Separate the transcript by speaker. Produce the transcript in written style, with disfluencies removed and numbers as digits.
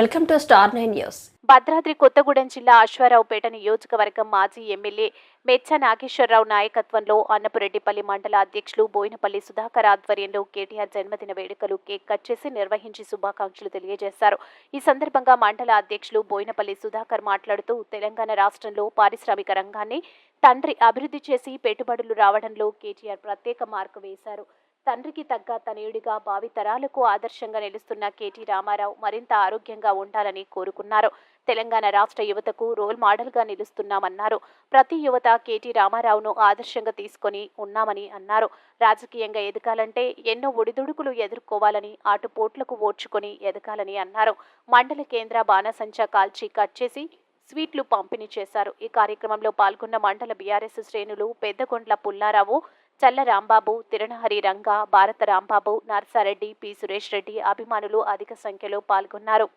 Speaker 1: Welcome to star 9 news.
Speaker 2: Bhadradri Kothagudem జిల్లా అశ్వారావుపేట నియోజకవర్గం మాజీ ఎమ్మెల్యే మెచ్చ నాగేశ్వరరావు నాయకత్వంలో అన్నపురెడ్డిపల్లి మండల అధ్యక్షులు బోయినపల్లి సుధాకర్ ఆధ్వర్యంలో కేటీఆర్ జన్మదిన వేడుకలు కేక్ కట్ చేసి నిర్వహించి శుభాకాంక్షలు తెలియజేశారు. ఈ సందర్భంగా మండల అధ్యక్షులు బోయినపల్లి సుధాకర్ మాట్లాడుతూ తెలంగాణ రాష్ట్రంలో పారిశ్రామిక రంగాన్ని తండ్రి అభివృద్ధి చేసి పెట్టుబడులు రావడంలో కేటీఆర్ ప్రత్యేక మార్కు వేశారు. తండ్రికి తగ్గ తనయుడిగా భావితరాలకు ఆదర్శంగా నిలుస్తున్న కేటీ రామారావు మరింత ఆరోగ్యంగా ఉండాలని కోరుకున్నారు. తెలంగాణ రాష్ట్ర యువతకు రోల్ మోడల్గా నిలుస్తున్నామన్నారు. ప్రతి యువత కేటీ రామారావును ఆదర్శంగా తీసుకొని ఉన్నామని అన్నారు. రాజకీయంగా ఎదగాలంటే ఎన్నో ఒడిదుడుకులు ఎదుర్కోవాలని, ఆటుపోట్లకు ఓర్చుకొని ఎదగాలని అన్నారు. మండల కేంద్ర బాణసంచా కాల్చి కట్ చేసి స్వీట్లు పంపిణీ చేశారు. ఈ కార్యక్రమంలో పాల్గొన్న మండల బీఆర్ఎస్ శ్రేణులు పెద్దగొండ్ల పుల్లారావు, చల్ల రాంబాబు, తిరణహరి రంగా, భారత రాంబాబు, నర్సారెడ్డి, పి సురేష్ రెడ్డి అభిమానులు అధిక సంఖ్యలో పాల్గొన్నారు.